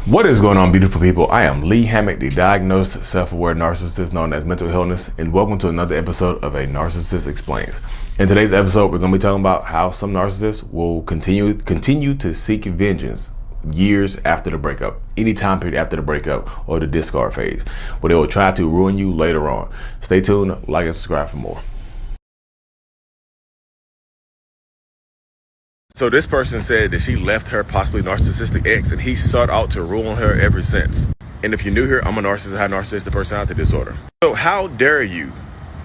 What is going on, beautiful people? I am Lee Hammock, the diagnosed self-aware narcissist known as mental illness, and welcome to another episode of A Narcissist Explains. In today's episode, we're going to be talking about how some narcissists will continue to seek vengeance years after the breakup, any time period after the breakup or the discard phase, where they will try to ruin you later on. Stay tuned, like and subscribe for more. So this person said that she left her possibly narcissistic ex and he sought out to ruin her ever since. And if you're new here, I'm a narcissist, I have narcissistic personality disorder. So how dare you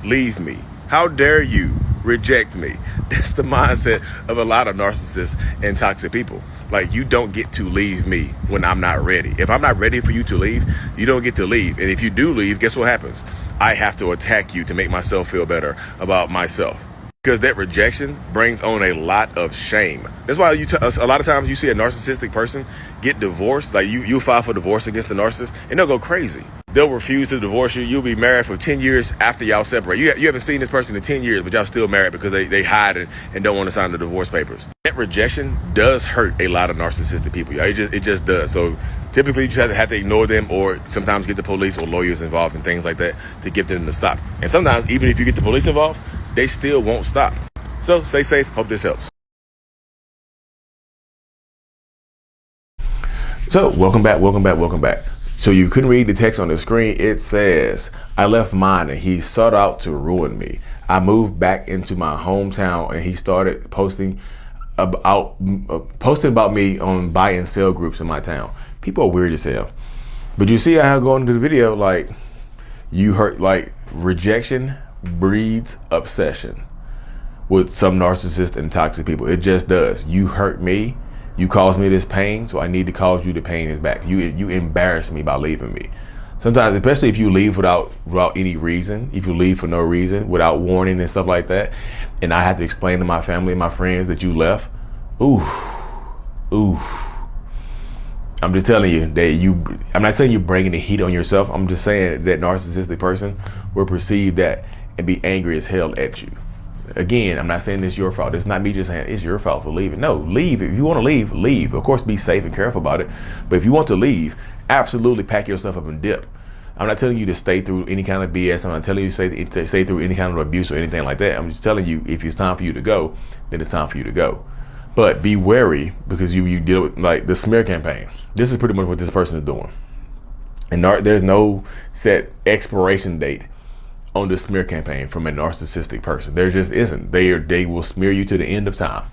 leave me? How dare you reject me? That's the mindset of a lot of narcissists and toxic people. Like, you don't get to leave me when I'm not ready. If I'm not ready for you to leave, you don't get to leave. And if you do leave, guess what happens? I have to attack you to make myself feel better about myself. Because that rejection brings on a lot of shame. That's why a lot of times you see a narcissistic person get divorced. Like you file for divorce against the narcissist and they'll go crazy. They'll refuse to divorce you. You'll be married for 10 years after y'all separate. You haven't seen this person in 10 years, but y'all still married because they hide and don't want to sign the divorce papers. That rejection does hurt a lot of narcissistic people. It just does. So typically you just have to ignore them, or sometimes get the police or lawyers involved in things like that to get them to stop. And sometimes even if you get the police involved, they still won't stop. So stay safe. Hope this helps. So welcome back. So you couldn't read the text on the screen. It says, I left mine and he sought out to ruin me. I moved back into my hometown and he started posting about me on buy and sell groups in my town. People are weird as hell. But you see how I go into the video, like, you heard, like, rejection breeds obsession with some narcissist and toxic people. It just does. You hurt me, you caused me this pain, so I need to cause you the pain back. You embarrass me by leaving me. Sometimes, especially if you leave without any reason, if you leave for no reason, without warning and stuff like that, and I have to explain to my family and my friends that you left, ooh. I'm just telling you that I'm not saying you're bringing the heat on yourself. I'm just saying that narcissistic person will perceive that and be angry as hell at you. Again, I'm not saying it's your fault. It's not me just saying it's your fault for leaving. No, leave. If you want to leave, leave. Of course, be safe and careful about it. But if you want to leave, absolutely pack your stuff up and dip. I'm not telling you to stay through any kind of BS. I'm not telling you to stay through any kind of abuse or anything like that. I'm just telling you, if it's time for you to go, then it's time for you to go. But be wary, because you deal with, like, the smear campaign. This is pretty much what this person is doing. And there's no set expiration date on the smear campaign from a narcissistic person. There just isn't. They will smear you to the end of time.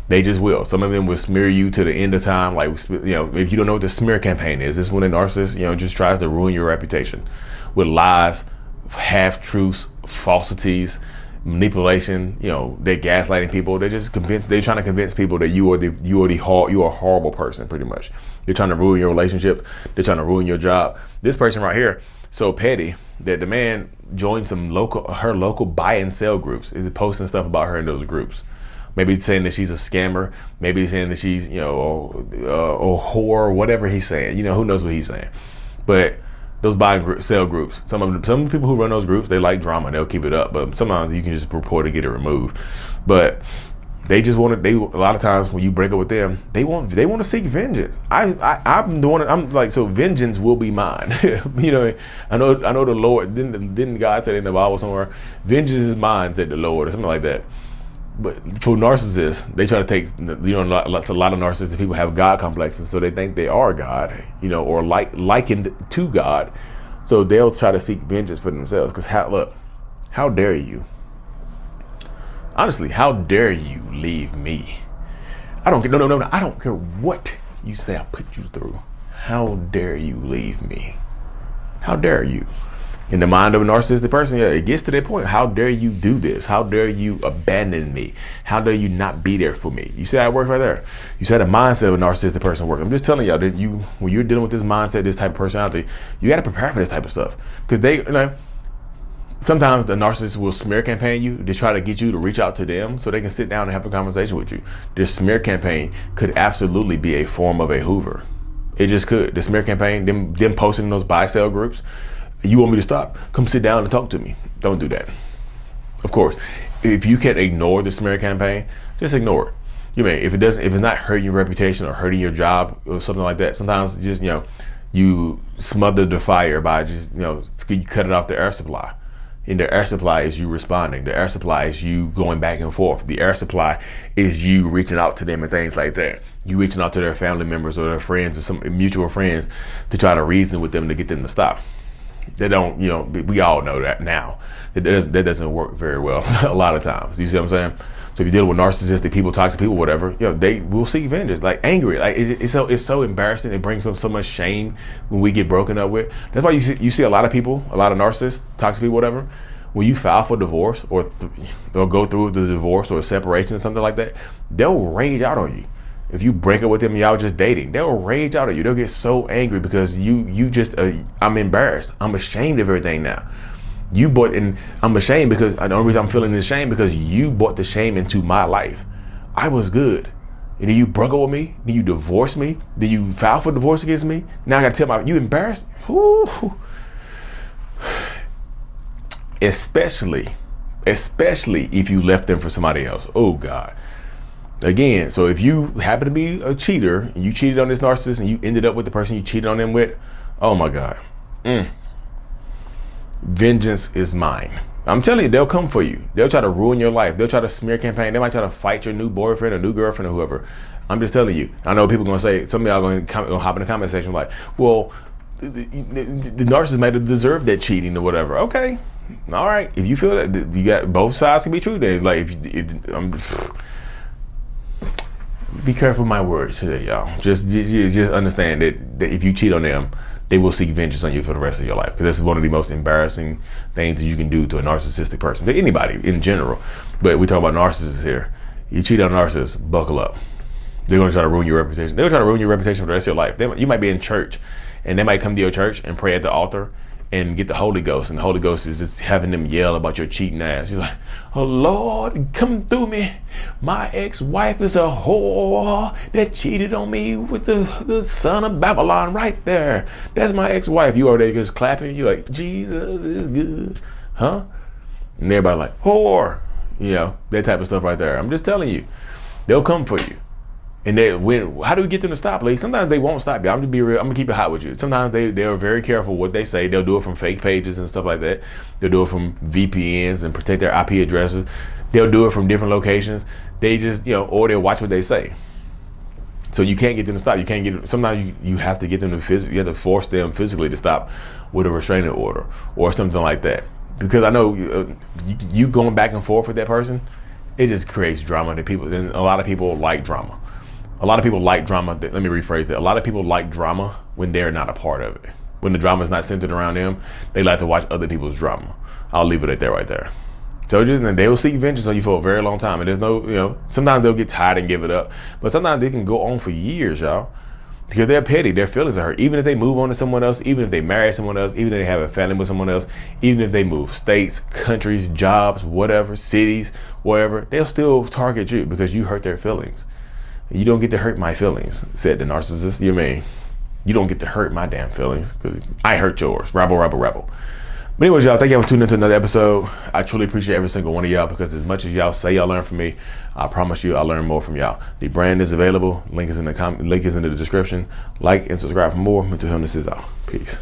They just will. Some of them will smear you to the end of time. Like, if you don't know what the smear campaign is, this is when a narcissist, just tries to ruin your reputation with lies, half-truths, falsities, manipulation. They're gaslighting people. They're trying to convince people that you are a horrible person, pretty much. They're trying to ruin your relationship. They're trying to ruin your job. This person right here, so petty that the man joined her local buy and sell groups. Is posting stuff about her in those groups. Maybe saying that she's a scammer. Maybe saying that she's, a whore, whatever he's saying. Who knows what he's saying. But those buy and sell groups, some people who run those groups, they like drama. They'll keep it up. But sometimes you can just report to get it removed. But they just want to. A lot of times when you break up with them, they want to seek vengeance. I'm the one. I'm like, so vengeance will be mine. I know the Lord didn't God say in the Bible somewhere, vengeance is mine, said the Lord, or something like that. But for narcissists, they try to take, a lot of narcissistic people have God complexes, so they think they are God, or likened to God. So they'll try to seek vengeance for themselves. Because how dare you? Honestly, how dare you leave me? I don't care. No. I don't care what you say I put you through. How dare you leave me? How dare you? In the mind of a narcissistic person, it gets to that point. How dare you do this? How dare you abandon me? How dare you not be there for me? You see how it works right there? You see how the mindset of a narcissistic person works. I'm just telling y'all that when you're dealing with this mindset, this type of personality, you got to prepare for this type of stuff. Because sometimes the narcissist will smear campaign you to try to get you to reach out to them so they can sit down and have a conversation with you. This smear campaign could absolutely be a form of a Hoover. It just could. The smear campaign, them posting in those buy-sell groups, you want me to stop? Come sit down and talk to me. Don't do that. Of course, if you can ignore the smear campaign, just ignore it. You mean if it's not hurting your reputation or hurting your job or something like that, sometimes just, you smother the fire by just, you cut it off the air supply. And the air supply is you responding. The air supply is you going back and forth. The air supply is you reaching out to them and things like that. You reaching out to their family members or their friends or some mutual friends to try to reason with them to get them to stop. They don't, we all know that now. That doesn't work very well a lot of times. You see what I'm saying? So if you're dealing with narcissistic people, toxic people, whatever, they will seek vengeance, like angry. Like it's so embarrassing. It brings them so much shame when we get broken up with. That's why you see a lot of people, a lot of narcissists, toxic people, whatever. When you file for divorce or they'll go through the divorce or separation or something like that, they'll rage out on you. If you break up with them, y'all just dating, they'll rage out on you. They'll get so angry because you just, I'm embarrassed. I'm ashamed of everything now. You brought, and I'm ashamed because the only reason I'm feeling this shame because you brought the shame into my life. I was good. And then you broke up with me. Then you divorced me. Then you filed for divorce against me. Now I got to tell you embarrassed? Woo. Especially if you left them for somebody else. Oh God. Again, so if you happen to be a cheater and you cheated on this narcissist and you ended up with the person you cheated on them with, oh my God. Vengeance is mine. I'm telling you, they'll come for you. They'll try to ruin your life. They'll try to smear campaign. They might try to fight your new boyfriend or new girlfriend or whoever. I'm just telling you. I know people are going to say, some of y'all going to hop in the comment section like, well, the narcissist might have deserved that cheating or whatever. Okay. All right. If you feel that, you got both sides can be true. Then, like, be careful with my words today, y'all. Just understand that if you cheat on them, they will seek vengeance on you for the rest of your life. Because this is one of the most embarrassing things that you can do to a narcissistic person, to anybody in general. But we talk about narcissists here. You cheat on a narcissist, buckle up. They're going to try to ruin your reputation. They'll try to ruin your reputation for the rest of your life. You might be in church, and they might come to your church and pray at the altar and get the Holy Ghost. And the Holy Ghost is just having them yell about your cheating ass. You're like, oh Lord, come through me. My ex-wife is a whore that cheated on me with the son of Babylon right there. That's my ex-wife. You over there just clapping. You're like, Jesus is good. Huh? And everybody like, whore. That type of stuff right there. I'm just telling you. They'll come for you. And how do we get them to stop, Lee? Sometimes they won't stop you. I'm gonna be real. I'm gonna keep it hot with you. Sometimes they're very careful what they say. They'll do it from fake pages and stuff like that. They'll do it from VPNs and protect their IP addresses. They'll do it from different locations. They just, or they'll watch what they say. So you can't get them to stop. You can't get. Sometimes you have to get them to you have to force them physically to stop with a restraining order or something like that. Because I know you going back and forth with that person, it just creates drama to people. And a lot of people like drama. A lot of people like drama. Let me rephrase that. A lot of people like drama when they're not a part of it. When the drama is not centered around them, they like to watch other people's drama. I'll leave it at that right there. So they will seek vengeance on you for a very long time. And there's no, sometimes they'll get tired and give it up. But sometimes they can go on for years, y'all. Because they're petty. Their feelings are hurt. Even if they move on to someone else, even if they marry someone else, even if they have a family with someone else, even if they move states, countries, jobs, whatever, cities, whatever, they'll still target you because you hurt their feelings. You don't get to hurt my feelings, said the narcissist. You mean you don't get to hurt my damn feelings because I hurt yours. Rebel. But anyways, y'all, thank y'all for tuning into another episode. I truly appreciate every single one of y'all because as much as y'all say y'all learn from me, I promise you I'll learn more from y'all. The brand is available. Link is in the description. Like and subscribe for more. Mental Illness is out. Peace.